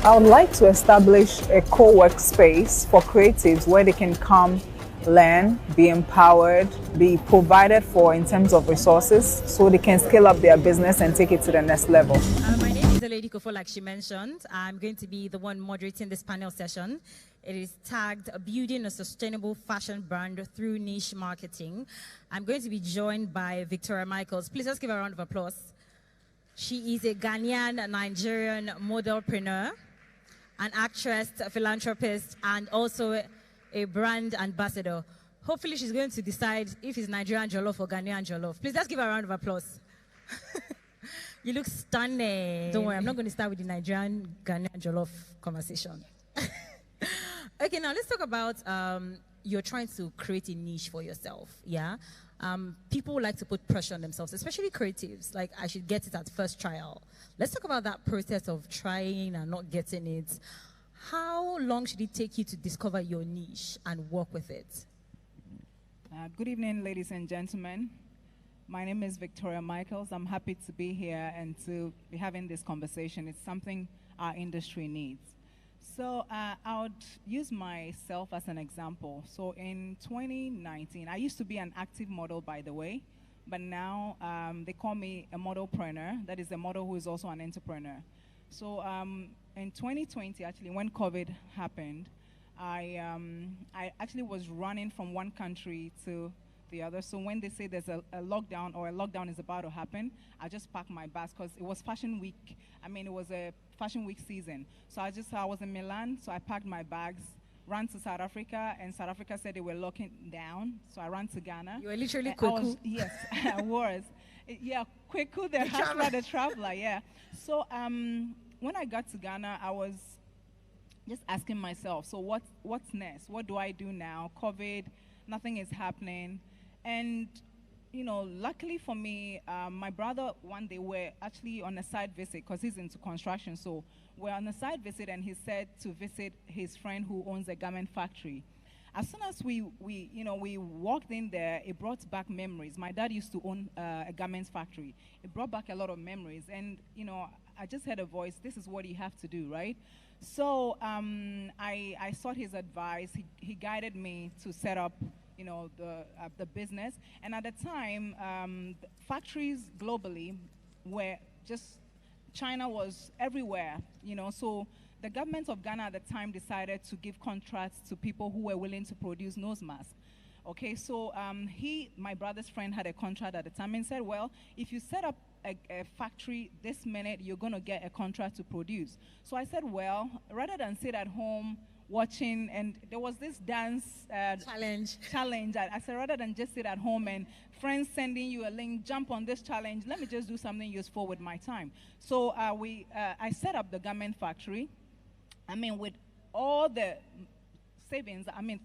I would like to establish a co-work space for creatives where they can come, learn, be empowered, be provided for in terms of resources so they can scale up their business and take it to the next level. My name is Lady Kofo, like she mentioned. I'm going to be the one moderating this panel session. It is tagged Building a Sustainable Fashion Brand Through Niche Marketing. I'm going to be joined by Victoria Michaels. Please let's give her a round of applause. She is a Ghanaian Nigerian modelpreneur, an actress, a philanthropist, and also a brand ambassador. Hopefully she's going to decide if it's Nigerian jollof or Ghanaian jollof. Please let's give her a round of applause. You look stunning. Don't worry, I'm not going to start with the Nigerian Ghanaian jollof conversation. Okay, now let's talk about you're trying to create a niche for yourself, yeah? People like to put pressure on themselves, especially creatives, like I should get it at first trial. Let's talk about that process of trying and not getting it. How long should it take you to discover your niche and work with it? Good evening, ladies and gentlemen. My name is Victoria Michaels. I'm happy to be here and to be having this conversation. It's something our industry needs. So I would use myself as an example. So in 2019, I used to be an active model, by the way, but now they call me a modelpreneur. That is a model who is also an entrepreneur. So in 2020, actually, when COVID happened, I actually was running from one country to the other. So when they say there's a lockdown or a lockdown is about to happen, I just packed my bags because it was fashion week. I mean, it was a fashion week season. So I was in Milan, so I packed my bags, ran to South Africa, and South Africa said they were locking down. So I ran to Ghana. You were literally Kweku. Yes, I was. Yeah, Kweku, the hustler, the traveler, yeah. So when I got to Ghana, I was just asking myself, so what's next? What do I do now? COVID, nothing is happening. And, you know, luckily for me, my brother, one day, we're actually on a side visit because he's into construction. So we're on a side visit, and he said to visit his friend who owns a garment factory. As soon as we walked in there, it brought back memories. My dad used to own a garment factory. It brought back a lot of memories. And, you know, I just heard a voice, this is what you have to do, right? So I sought his advice. He guided me to set up, you know, the business. And at the time, factories globally were just, China was everywhere, you know. So the government of Ghana at the time decided to give contracts to people who were willing to produce nose masks. Okay, so my brother's friend had a contract at the time and said, well, if you set up a factory this minute, you're going to get a contract to produce. So I said, well, rather than sit at home watching, and there was this dance challenge. I said, rather than just sit at home and friends sending you a link, jump on this challenge, let me just do something useful with my time. So I set up the garment factory. I mean, with all the savings, I mean,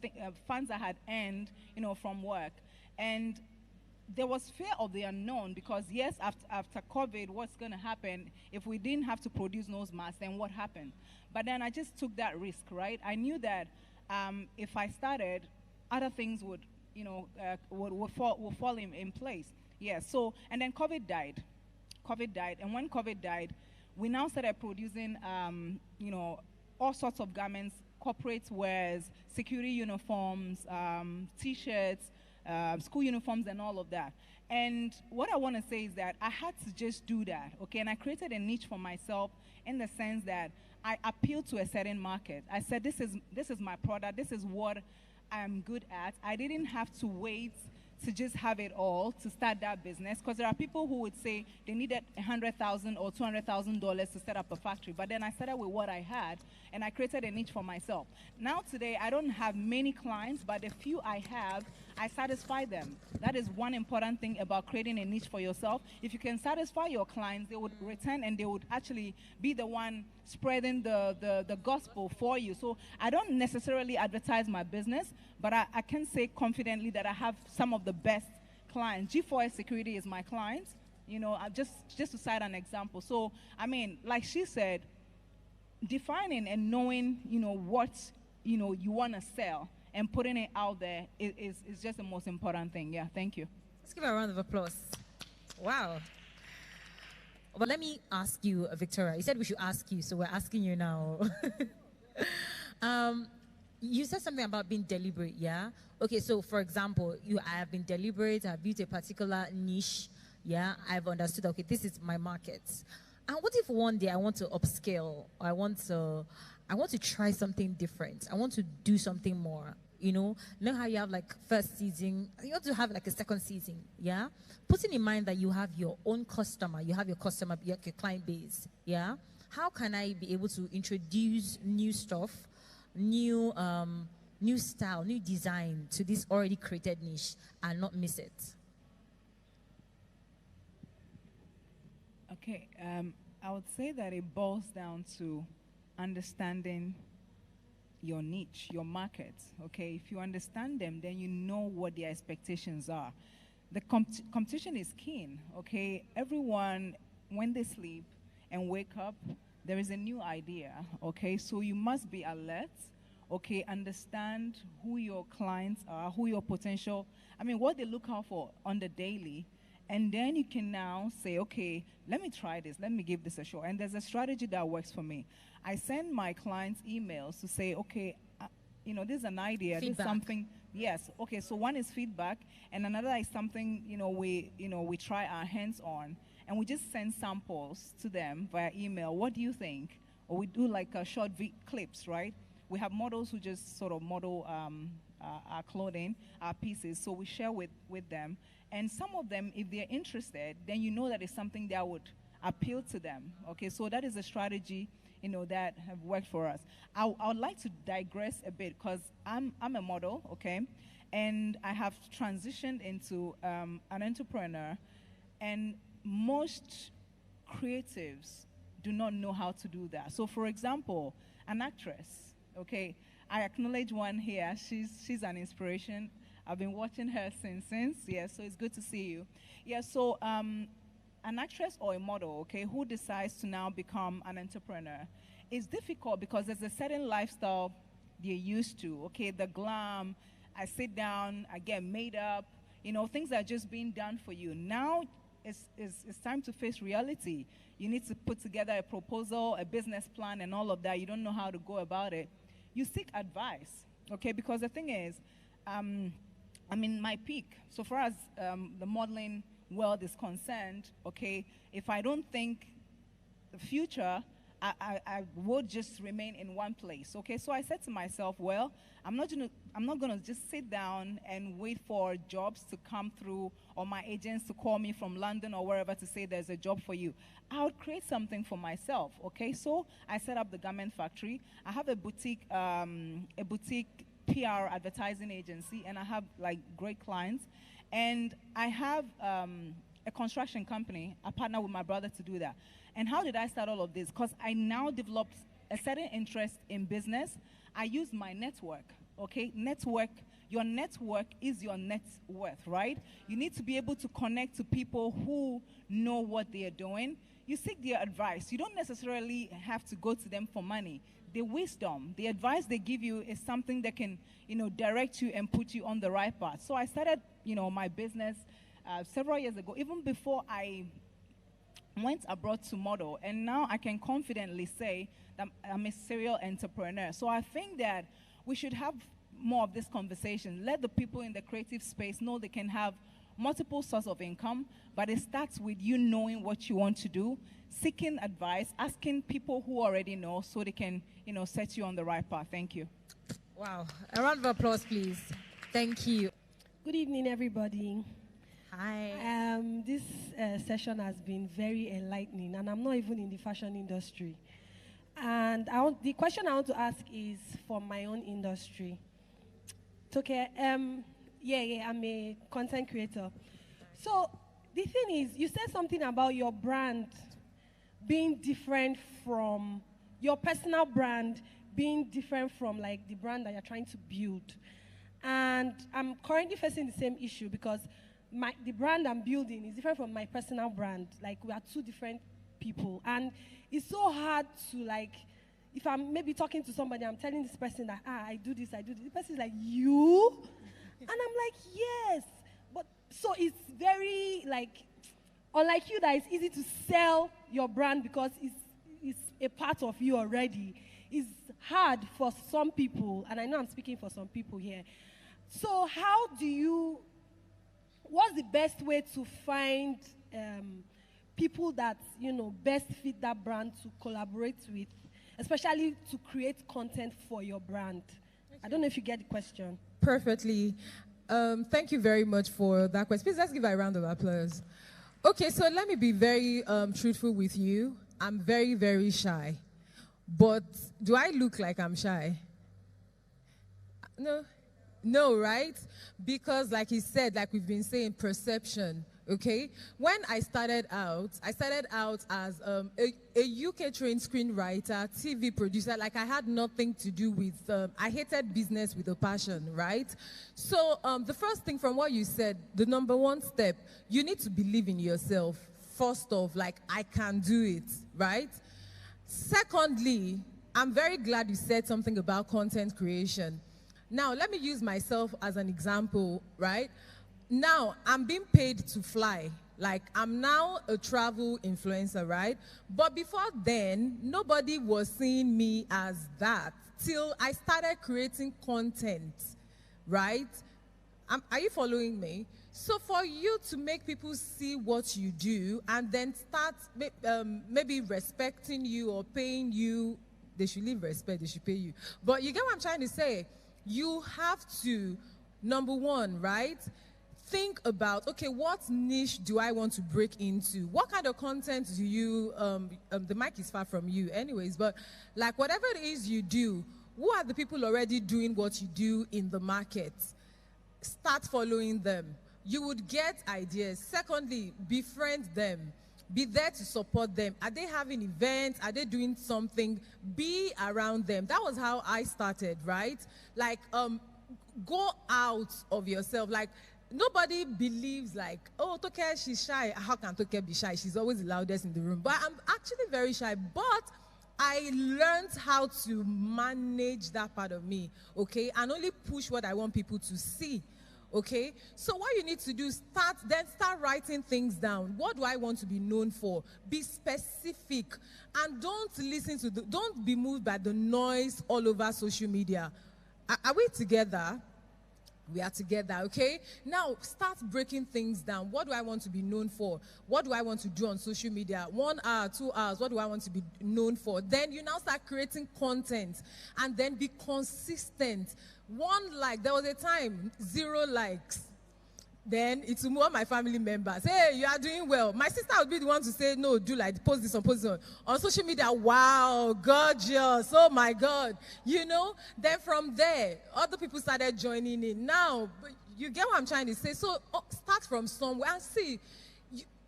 funds I had earned, you know, from work. And there was fear of the unknown because, yes, after COVID, what's going to happen? If we didn't have to produce nose masks, then what happened? But then I just took that risk, right? I knew that if I started, other things would, you know, would fall in place. Yeah, so, and then COVID died. And when COVID died, we now started producing, you know, all sorts of garments, corporate wears, security uniforms, T-shirts, school uniforms, and all of that. And what I want to say is that I had to just do that, okay? And I created a niche for myself in the sense that I appealed to a certain market. I said, this is my product. This is what I'm good at. I didn't have to wait to just have it all to start that business, because there are people who would say they needed $100,000 or $200,000 to set up a factory. But then I started with what I had, and I created a niche for myself. Now today, I don't have many clients, but the few I have, I satisfy them. That is one important thing about creating a niche for yourself. If you can satisfy your clients, they would return and they would actually be the one spreading the gospel for you. So I don't necessarily advertise my business, but I can say confidently that I have some of the best clients. G4S Security is my client, you know, just to cite an example. So, I mean, like she said, defining and knowing, you know, what, you know, you want to sell and putting it out there is just the most important thing. Yeah, thank you. Let's give a round of applause. Wow. But let me ask you, Victoria. You said we should ask you, so we're asking you now. You said something about being deliberate, yeah? Okay, so for example, I have been deliberate, I've built a particular niche, yeah? I've understood, okay, this is my market. And what if one day I want to upscale, or I want to try something different, I want to do something more, you know how you have like first season, you want to have like a second season, yeah? Putting in mind that you have your own customer, you have your client base, yeah? How can I be able to introduce new stuff, new style, new design to this already created niche and not miss it? Okay, I would say that it boils down to understanding your niche, your market. Okay, if you understand them, then you know what their expectations are. The competition is keen. Okay, everyone, when they sleep and wake up, there is a new idea. Okay, so you must be alert. Okay, understand who your clients are, who your potential, what they look out for on the daily. And then you can now say, okay, let me try this. Let me give this a shot. And there's a strategy that works for me. I send my clients emails to say, okay, this is an idea. Feedback. This is something. Yes. Okay. So one is feedback, and another is something we try our hands on, and we just send samples to them via email. What do you think? Or we do like short clips, right? We have models who just sort of model our clothing, our pieces. So we share with them. And some of them, if they're interested, then you know that it's something that would appeal to them. Okay, so that is a strategy, that have worked for us. I would like to digress a bit because I'm a model, okay, and I have transitioned into an entrepreneur, and most creatives do not know how to do that. So, for example, an actress, okay, I acknowledge one here. She's an inspiration. I've been watching her since. Yeah, so it's good to see you. Yeah, so an actress or a model, okay, who decides to now become an entrepreneur, is difficult because there's a certain lifestyle they're used to, okay, the glam, I sit down, I get made up, things are just being done for you. Now it's time to face reality. You need to put together a proposal, a business plan, and all of that. You don't know how to go about it. You seek advice, okay, because the thing is, my peak, so far as the modeling world is concerned, okay, if I don't think the future, I would just remain in one place, okay? So I said to myself, well, I'm not gonna just sit down and wait for jobs to come through or my agents to call me from London or wherever to say there's a job for you. I would create something for myself, okay? So I set up the garment factory. I have a boutique PR advertising agency, and I have like great clients. And I have a construction company. I partner with my brother to do that. And how did I start all of this? Because I now developed a certain interest in business. I use my network, okay? Your network is your net worth, right? You need to be able to connect to people who know what they are doing. You seek their advice. You don't necessarily have to go to them for money. The wisdom, the advice they give you is something that can, direct you and put you on the right path. So I started, my business several years ago, even before I went abroad to model, and now I can confidently say that I'm a serial entrepreneur. So I think that we should have more of this conversation. Let the people in the creative space know they can have multiple sources of income, but it starts with you knowing what you want to do, seeking advice, asking people who already know so they can, set you on the right path. Thank you. Wow. A round of applause, please. Thank you. Good evening, everybody. Hi. This session has been very enlightening, and I'm not even in the fashion industry. And the question I want to ask is for my own industry. Okay, I'm a content creator. So the thing is, you said something about your brand being different from your personal brand, being different from like the brand that you're trying to build. And I'm currently facing the same issue because the brand I'm building is different from my personal brand. Like, we are two different people. And it's so hard to, like, if I'm maybe talking to somebody, I'm telling this person that, I do this. The person is like, you? And I'm like, yes. But so it's very, like, Unlike you, that it's easy to sell your brand because it's a part of you already. It's hard for some people, and I know I'm speaking for some people here. So what's the best way to find people that, best fit that brand to collaborate with, especially to create content for your brand? Okay. I don't know if you get the question. Perfectly. Thank you very much for that question. Please, let's give a round of applause. Okay, so let me be very truthful with you. I'm very, very shy. But do I look like I'm shy? No. No, right? Because like he said, like we've been saying, perception, okay? When I started out as a UK trained screenwriter, TV producer. Like I had nothing to do with, I hated business with a passion, right? So the first thing from what you said, the number one step, you need to believe in yourself. First off, like I can do it, right? Secondly, I'm very glad you said something about content creation. Now, let me use myself as an example, right? Now, I'm being paid to fly. Like, I'm now a travel influencer, right? But before then, nobody was seeing me as that till I started creating content, right? Are you following me? So for you to make people see what you do and then start maybe respecting you or paying you, they should leave respect, they should pay you. But you get what I'm trying to say? You have to, number one, right? Think about, okay, what niche do I want to break into? What kind of content do you, the mic is far from you anyways, but like whatever it is you do, who are the people already doing what you do in the market? Start following them. You would get ideas. Secondly, befriend them. Be there to support them. Are they having events? Are they doing something? Be around them. That was how I started, right? Like, go out of yourself. Like, nobody believes like, oh, Toke, she's shy. How can Toke be shy? She's always the loudest in the room. But I'm actually very shy. But I learned how to manage that part of me, okay? And only push what I want people to see. Okay, so what you need to do, start writing things down. What do I want to be known for? Be specific, and don't be moved by the noise all over social media. Are we together? We are together, okay? Now, start breaking things down. What do I want to be known for? What do I want to do on social media? 1 hour, 2 hours, what do I want to be known for? Then you now start creating content, and then be consistent. 1 like, there was a time, 0 likes. Then it will move my family members. Hey, you are doing well. My sister would be the one to say, no, do like, post this on. On social media, wow, gorgeous, oh my God. You know, then from there, other people started joining in. Now, you get what I'm trying to say? So start from somewhere and see.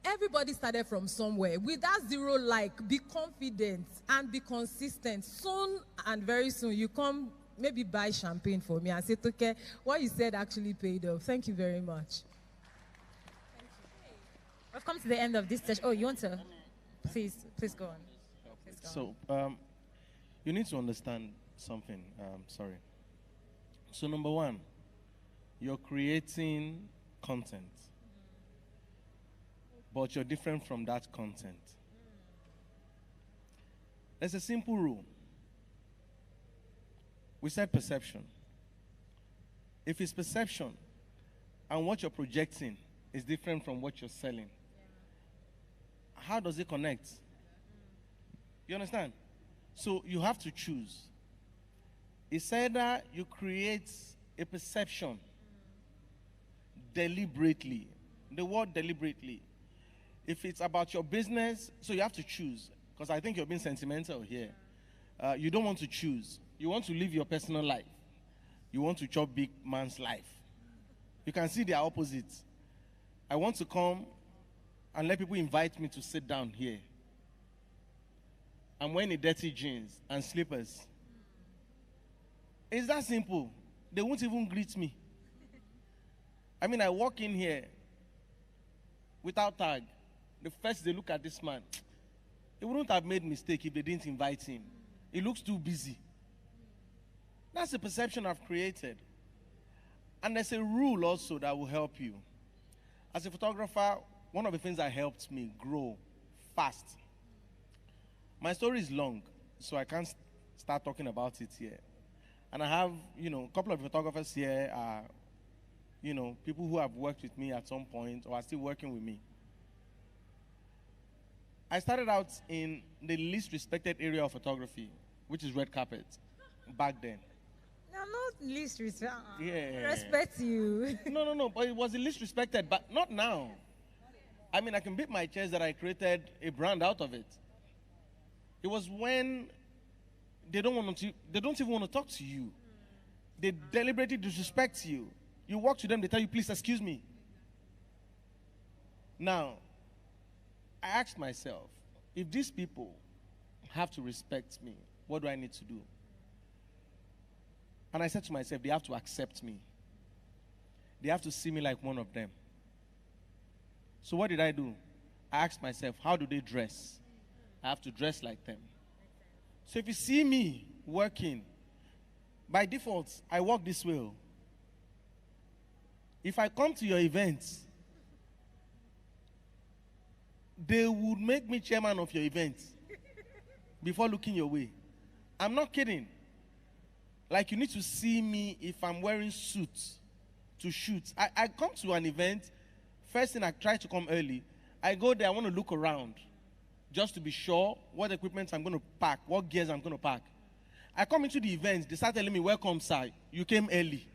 Everybody started from somewhere. With that 0 like, be confident and be consistent. Soon and very soon, you come, maybe buy champagne for me and say, okay, what you said actually paid off. Thank you very much. We've come to the end of this session. Oh, you want to? Please go on. So, you need to understand something. Sorry. So, number one, you're creating content, but you're different from that content. There's a simple rule. We said perception. If it's perception and what you're projecting is different from what you're selling, how does it connect? You understand? So you have to choose. It's either you create a perception deliberately. The word deliberately. If it's about your business, so you have to choose. Because I think you're being sentimental here. You don't want to choose. You want to live your personal life. You want to chop big man's life. You can see they are opposites. I want to come and let people invite me to sit down here. I'm wearing dirty jeans and slippers. It's that simple. They won't even greet me. I mean, I walk in here without tag. The first they look at this man, they wouldn't have made mistake if they didn't invite him. He looks too busy. That's the perception I've created. And there's a rule also that will help you. As a photographer, one of the things that helped me grow fast. My story is long, so I can't start talking about it here. And I have, a couple of photographers here are, people who have worked with me at some point or are still working with me. I started out in the least respected area of photography, which is red carpet, back then. No, not least respect. Yeah. Respect you. No, but it was the least respected, but not now. I mean, I can beat my chest that I created a brand out of it. It was when they don't even want to talk to you. They deliberately disrespect you. You walk to them, they tell you, please, excuse me. Now, I asked myself, if these people have to respect me, what do I need to do? And I said to myself, they have to accept me. They have to see me like one of them. So what did I do? I asked myself, how do they dress? I have to dress like them. So if you see me working, by default, I walk this way. If I come to your events, they would make me chairman of your event before looking your way. I'm not kidding. Like, you need to see me if I'm wearing suits to shoot. I come to an event, first thing I try to come early. I go there, I want to look around just to be sure what equipment I'm going to pack, what gears I'm going to pack. I come into the event, they start telling me, welcome, sir, you came early.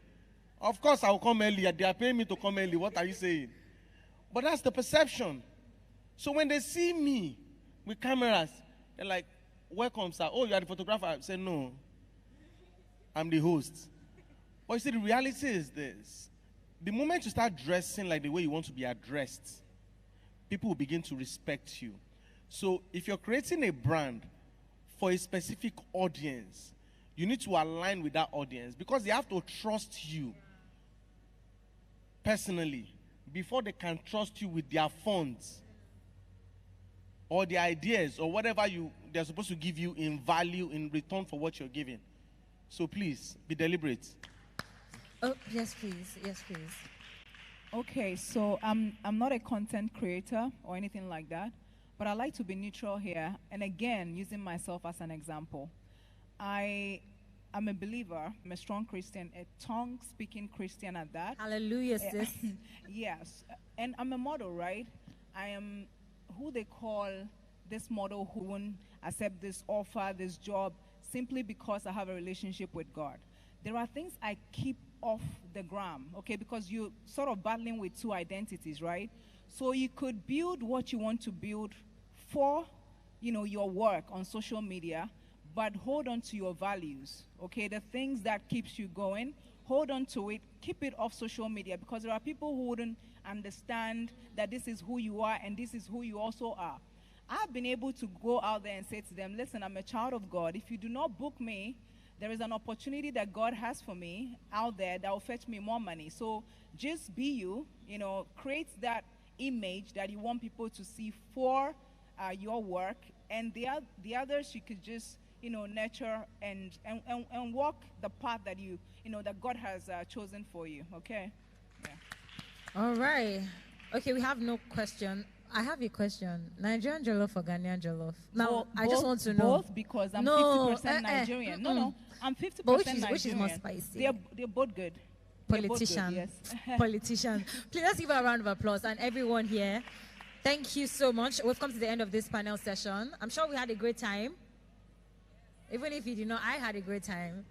Of course, I'll come early. They are paying me to come early. What are you saying? But that's the perception. So when they see me with cameras, they're like, welcome, sir. Oh, you are the photographer. I say, no, I'm the host. But you see, the reality is this. The moment you start dressing like the way you want to be addressed, people will begin to respect you. So if you're creating a brand for a specific audience, you need to align with that audience because they have to trust you personally before they can trust you with their funds or their ideas or whatever they're supposed to give you in value in return for what you're giving. So please, be deliberate. Oh, yes, please. Yes, please. Okay, so I'm not a content creator or anything like that, but I like to be neutral here. And again, using myself as an example. I'm a believer, I'm a strong Christian, a tongue-speaking Christian at that. Hallelujah, sis. Yes, and I'm a model, right? I am who they call this model who won't accept this offer, this job, simply because I have a relationship with God. There are things I keep off the gram, okay, because you're sort of battling with two identities, right? So you could build what you want to build for, your work on social media, but hold on to your values, okay? The things that keeps you going, hold on to it, keep it off social media, because there are people who wouldn't understand that this is who you are and this is who you also are. I've been able to go out there and say to them, listen, I'm a child of God. If you do not book me, there is an opportunity that God has for me out there that will fetch me more money. So just be you, create that image that you want people to see for your work, and the others you could just nurture and walk the path that that God has chosen for you. Okay. Yeah. All right. Okay, we have no question. I have a question. Nigerian jollof or Ghanaian jollof? Now, I just want to know. Both, because I'm 50% Nigerian. No, I'm 50% Nigerian. Which is more spicy? They're both good. Politician. Yes. Politician. Please, let's give a round of applause. And everyone here, thank you so much. We've come to the end of this panel session. I'm sure we had a great time. Even if you did not, I had a great time.